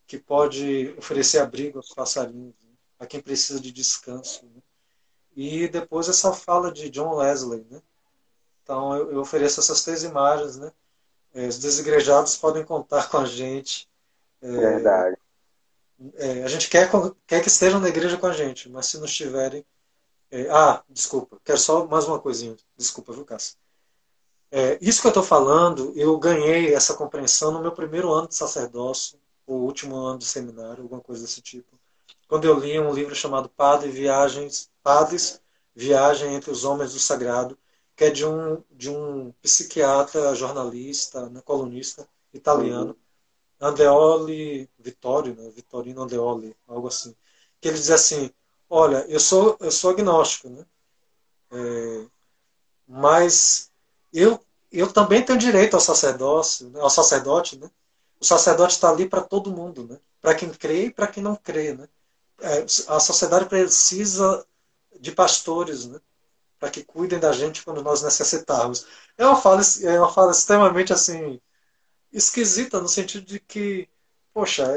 que pode oferecer abrigo aos passarinhos, né? A quem precisa de descanso. Né? E depois essa fala de John Wesley. Né? Então eu ofereço essas 3 imagens. Né? Os desigrejados podem contar com a gente. Verdade. A gente quer que estejam na igreja com a gente, mas se não estiverem... desculpa, quero só mais uma coisinha. Desculpa, viu, Cássio? Isso que eu estou falando, eu ganhei essa compreensão no meu primeiro ano de sacerdócio, ou último ano de seminário, alguma coisa desse tipo. Quando eu li um livro chamado Padres, Viagem entre os Homens do Sagrado, que é de um psiquiatra, jornalista, né, colunista Uhum. italiano, Andreoli Vittorio, né, Vittorino Andreoli, algo assim. Que ele diz assim, olha, eu sou agnóstico, né? Mas eu também tenho direito ao sacerdócio, né, ao sacerdote, né? O sacerdote está ali para todo mundo, né? Para quem crê e para quem não crê, né? A sociedade precisa de pastores, né? Para que cuidem da gente quando nós necessitarmos. É uma fala extremamente assim esquisita no sentido de que, poxa,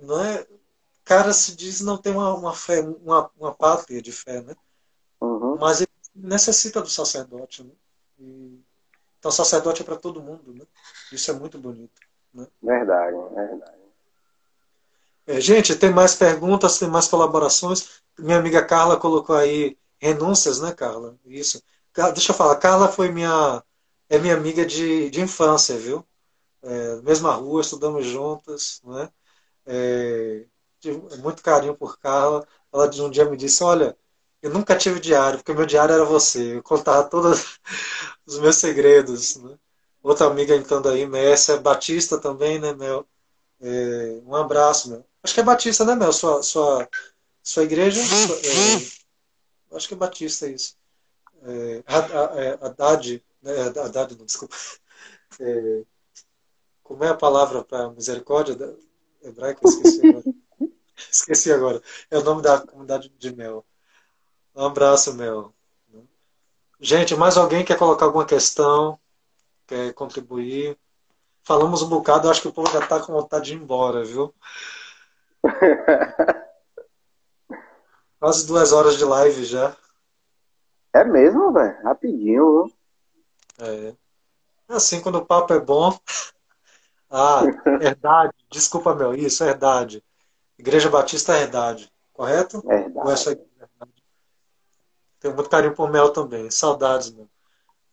não é, o cara se diz não ter uma fé, uma pátria de fé, né? Uhum. Mas ele necessita do sacerdote, né? Então, sacerdote é para todo mundo, né? Isso é muito bonito, né? Verdade, verdade. Gente, tem mais perguntas, tem mais colaborações. Minha amiga Carla colocou aí renúncias, né, Carla? Isso. Deixa eu falar, Carla é minha amiga de infância, viu? Mesma rua, estudamos juntas, né? Tive muito carinho por Carla. Ela um dia me disse, olha, eu nunca tive diário, porque o meu diário era você. Eu contava todos os meus segredos, né? Outra amiga entrando aí, Mércia Batista também, né, Mel? Um abraço, Mel. Acho que é Batista, né, Mel? Sua igreja? Acho que é Batista isso. Haddad, né? Haddad, não, desculpa. Como é a palavra para misericórdia? Hebraico, eu esqueci agora. Esqueci agora. É o nome da comunidade de Mel. Um abraço, Mel. Gente, mais alguém quer colocar alguma questão? Quer contribuir? Falamos um bocado, eu acho que o povo já está com vontade de ir embora, viu? Quase 2 horas de live já. É mesmo, velho? Rapidinho, viu? É. Assim, quando o papo é bom. Ah, Herdade. Desculpa, meu. Isso, Herdade. Igreja Batista Herdade. Correto? Ou é só Verdade. Igreja Herdade? Tenho muito carinho por Mel também. Saudades, meu.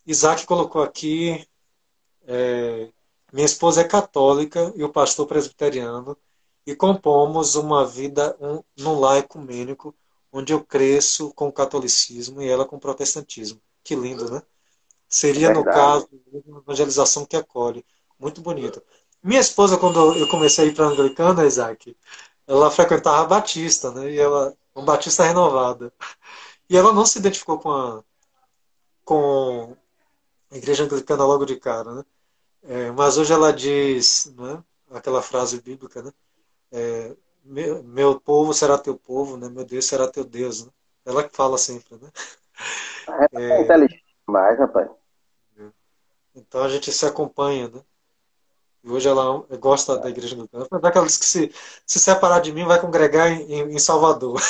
Isaac colocou aqui. Minha esposa é católica e o pastor presbiteriano. E compomos uma vida num lar ecumênico, onde eu cresço com o catolicismo e ela com o protestantismo. Que lindo, né? Seria, no Verdade. caso, uma evangelização que acolhe. Muito bonito. Minha esposa, quando eu comecei a ir para a anglicana, Isaac, ela frequentava a Batista, né? E ela, uma Batista renovada. E ela não se identificou com a igreja anglicana logo de cara, né? Mas hoje ela diz, né? Aquela frase bíblica, né? Meu povo será teu povo, né? Meu Deus será teu Deus, né? Ela que fala sempre, né? É inteligente demais, rapaz. Então a gente se acompanha, né? E hoje ela gosta da igreja anglicana. Foi daquelas que se separar de mim vai congregar em Salvador.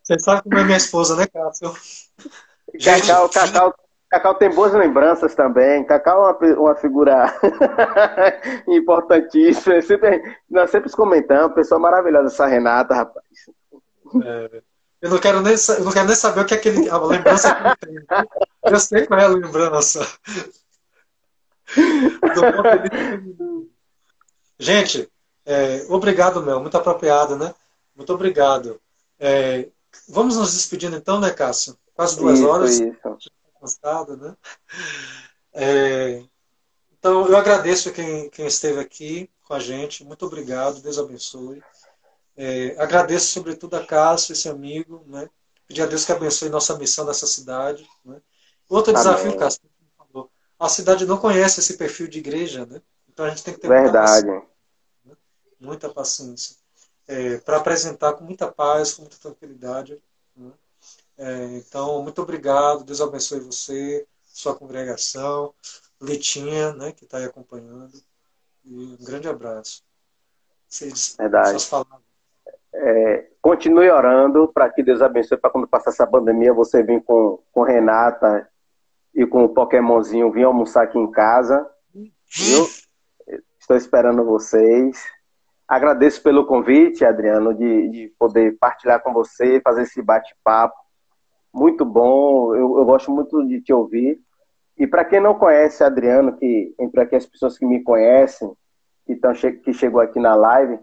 Você sabe como é minha esposa, né, Cássio? Gente, Cacau tem boas lembranças também. Cacau é uma figura importantíssima. Nós sempre comentamos, pessoa maravilhosa essa Renata, rapaz. eu não quero nem saber o que é a lembrança que ele tem. Eu sei qual é a lembrança do modo dele feminino. Gente, obrigado, Mel. Muito apropriado, né? Muito obrigado. É, vamos nos despedindo então, né, Cássio? Quase duas Isso, horas, isso. cansado, né? É, então, eu agradeço quem esteve aqui com a gente. Muito obrigado. Deus abençoe. Agradeço, sobretudo, a Cássio, esse amigo, né? Pedir a Deus que abençoe nossa missão nessa cidade, né? Outro desafio, Amém. Cássio, a cidade não conhece esse perfil de igreja, né? Então a gente tem que ter muita paciência, Verdade. né? Muita paciência, para apresentar com muita paz, com muita tranquilidade, né? Então, muito obrigado, Deus abençoe você, sua congregação, Litinha, né, que está aí acompanhando, e um grande abraço. Verdade. Suas palavras. Continue orando para que Deus abençoe para quando passar essa pandemia você vir com Renata e com o Pokémonzinho vir almoçar aqui em casa, viu? Estou esperando vocês. Agradeço pelo convite, Adriano, de poder partilhar com você, fazer esse bate-papo. Muito bom, eu gosto muito de te ouvir. E para quem não conhece Adriano, que entrou aqui as pessoas que me conhecem, que chegou aqui na live,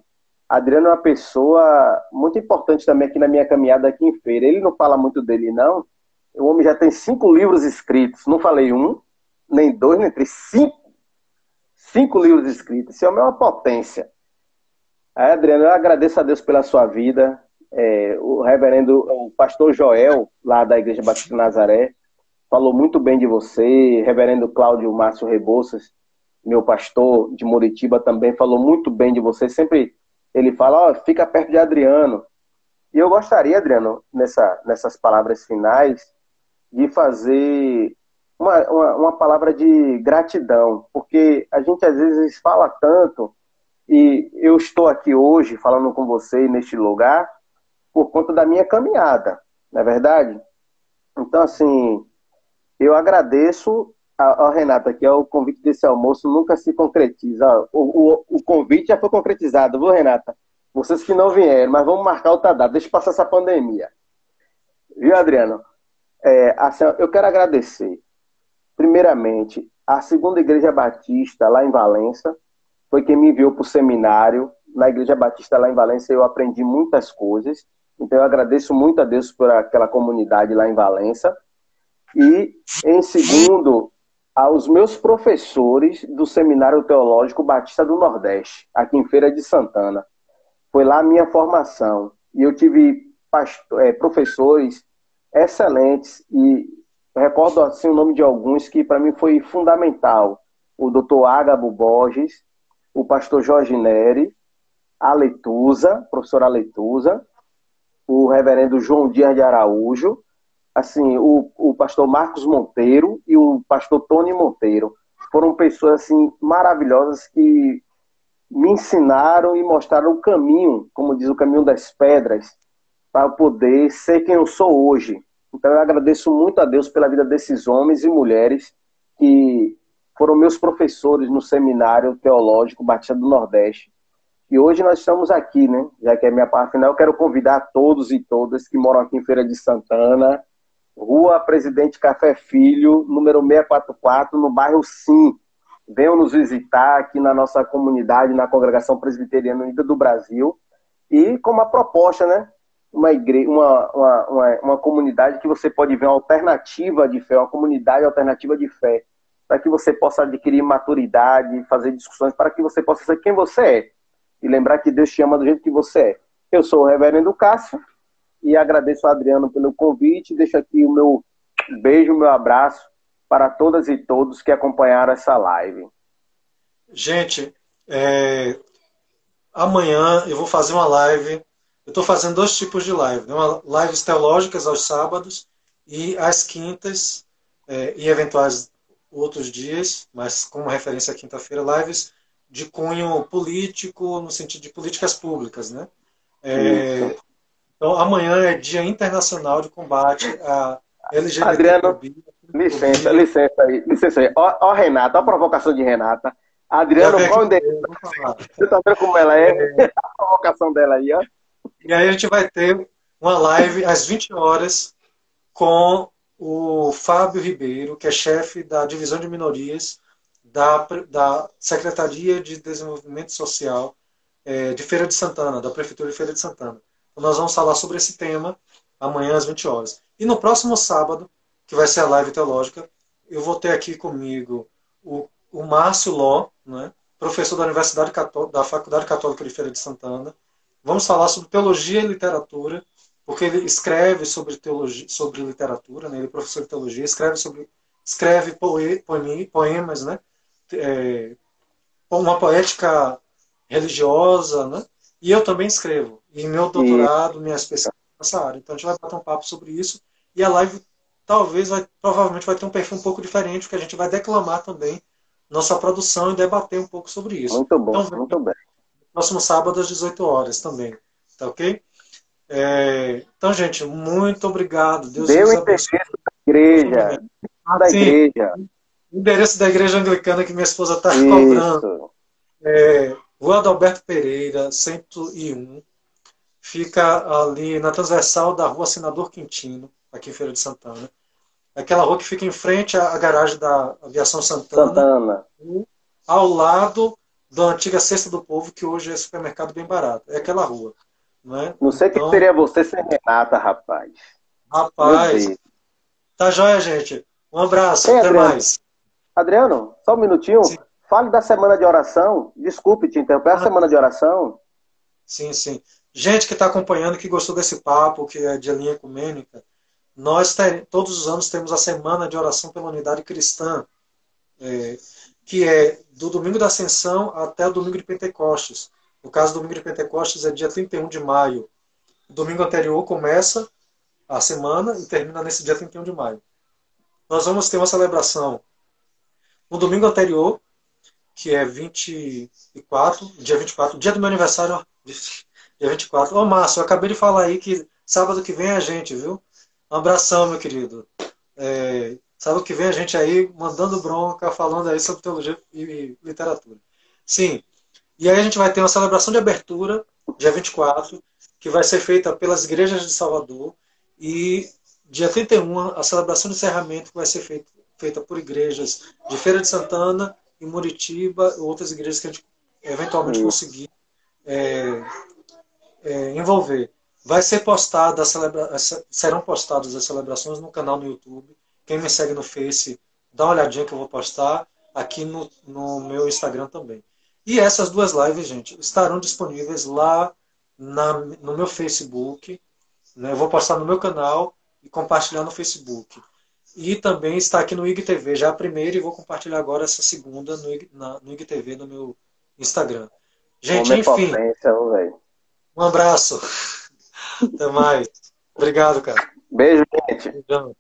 Adriano é uma pessoa muito importante também aqui na minha caminhada aqui em Feira. Ele não fala muito dele, não. O homem já tem 5 livros escritos. Não falei um, nem dois, nem três. 5 livros escritos. Esse homem é uma potência. Aí, Adriano, eu agradeço a Deus pela sua vida. O reverendo, o pastor Joel, lá da Igreja Batista de Nazaré, falou muito bem de você. Reverendo Cláudio Márcio Rebouças, meu pastor de Muritiba, também falou muito bem de você. Sempre ele fala, fica perto de Adriano. E eu gostaria, Adriano, nessas palavras finais, de fazer uma palavra de gratidão, porque a gente às vezes fala tanto, e eu estou aqui hoje falando com você neste lugar por conta da minha caminhada, não é verdade? Então, assim, eu agradeço ao Renato aqui, o convite desse almoço nunca se concretiza. O convite já foi concretizado, viu, Renata? Vocês que não vieram, mas vamos marcar outra data, deixa passar essa pandemia. Viu, Adriano? Assim, eu quero agradecer, primeiramente, a Segunda Igreja Batista, lá em Valença, foi quem me enviou para o seminário. Na Igreja Batista, lá em Valença, eu aprendi muitas coisas, então eu agradeço muito a Deus por aquela comunidade lá em Valença. E, em segundo, aos meus professores do Seminário Teológico Batista do Nordeste, aqui em Feira de Santana. Foi lá a minha formação. E eu tive professores excelentes, e recordo assim o nome de alguns que para mim foi fundamental. O Dr. Ágabo Borges, o pastor Jorge Neri, a Letusa, professora Letusa, o reverendo João Dias de Araújo, assim, o pastor Marcos Monteiro e o pastor Tony Monteiro. Foram pessoas assim, maravilhosas que me ensinaram e mostraram o caminho, como diz o caminho das pedras, para poder ser quem eu sou hoje. Então eu agradeço muito a Deus pela vida desses homens e mulheres que foram meus professores no Seminário Teológico Batista do Nordeste. E hoje nós estamos aqui, né? Já que é a minha parte final, eu quero convidar todos e todas que moram aqui em Feira de Santana, Rua Presidente Café Filho, número 644, no bairro Sim. Venham nos visitar aqui na nossa comunidade, na Congregação Presbiteriana Unida do Brasil. E com uma proposta, né? Uma comunidade que você pode ver uma alternativa de fé, uma comunidade alternativa de fé, para que você possa adquirir maturidade, fazer discussões, para que você possa ser quem você é. E lembrar que Deus te ama do jeito que você é. Eu sou o reverendo Cássio e agradeço ao Adriano pelo convite. Deixo aqui o meu beijo, o meu abraço para todas e todos que acompanharam essa live. Gente, amanhã eu vou fazer uma live. Eu estou fazendo 2 tipos de live, né? Lives teológicas aos sábados e às quintas, e eventuais outros dias, mas como referência à quinta-feira, lives de cunho político, no sentido de políticas públicas, né? Então, amanhã é Dia Internacional de Combate à LGBTfobia. Adriano, licença aí. Ó, Renata, ó a provocação de Renata. Adriano, qual endereço? Você tá vendo como ela é? A provocação dela aí, ó. E aí a gente vai ter uma live às 20 horas com o Fábio Ribeiro, que é chefe da Divisão de Minorias da Secretaria de Desenvolvimento Social de Feira de Santana, da Prefeitura de Feira de Santana. Então nós vamos falar sobre esse tema amanhã às 20 horas. E no próximo sábado, que vai ser a live teológica, eu vou ter aqui comigo o Márcio Ló, né, professor da Universidade da Faculdade Católica de Feira de Santana. Vamos falar sobre teologia e literatura, porque ele escreve sobre teologia, sobre literatura, né, ele é professor de teologia, escreve poemas, né, uma poética religiosa, né, e eu também escrevo. E meu doutorado, minhas pesquisas nessa área. Então a gente vai bater um papo sobre isso. E a live provavelmente vai ter um perfil um pouco diferente, porque a gente vai declamar também nossa produção e debater um pouco sobre isso. Muito bom, então, muito bem. Próximo sábado às 18 horas também. Tá ok? Então, gente, muito obrigado. Deus Dê o nos endereço abençoe. da igreja. Da igreja. O endereço da igreja anglicana que minha esposa está cobrando. Rua Adalberto Pereira, 101. Fica ali na transversal da Rua Senador Quintino, aqui em Feira de Santana. Aquela rua que fica em frente à garagem da Aviação Santana. Ao lado da antiga Cesta do Povo, que hoje é supermercado bem barato. É aquela rua, não é? Não sei o que Então, seria você sem Renata, rapaz. Meu rapaz, Deus. tá joia, gente. Um abraço, Ei, até Adriano. mais. Adriano, só um minutinho. Sim, Fale da semana de oração. Desculpe te interromper. A semana de oração. sim, sim. Gente que está acompanhando, que gostou desse papo, que é de linha ecumênica, todos os anos temos a Semana de Oração pela Unidade Cristã, é, que é do domingo da Ascensão até o domingo de Pentecostes. No caso, do domingo de Pentecostes é dia 31 de maio. O domingo anterior começa a semana e termina nesse dia 31 de maio. Nós vamos ter uma celebração no domingo anterior, que é 24, dia 24, dia do meu aniversário, ó, dia 24. Ô, Márcio, eu acabei de falar aí que sábado que vem é a gente, viu? Um abração, meu querido. Sábado que vem a gente aí mandando bronca, falando aí sobre teologia e literatura. Sim. E aí a gente vai ter uma celebração de abertura, dia 24, que vai ser feita pelas igrejas de Salvador. E dia 31, a celebração de encerramento que vai ser feita por igrejas de Feira de Santana e Muritiba, outras igrejas que a gente eventualmente Isso. conseguir envolver. Vai ser postada serão postadas as celebrações no canal no YouTube. Quem me segue no Face, dá uma olhadinha que eu vou postar aqui no meu Instagram também. E essas duas lives, gente, estarão disponíveis lá no meu Facebook. Né? Eu vou postar no meu canal e compartilhar no Facebook. E também está aqui no IGTV, já a primeira, e vou compartilhar agora essa segunda no IGTV, no meu Instagram. Gente, Homem é enfim, potência, velho. um abraço. Até mais. Obrigado, cara. Beijo, gente. Beijão.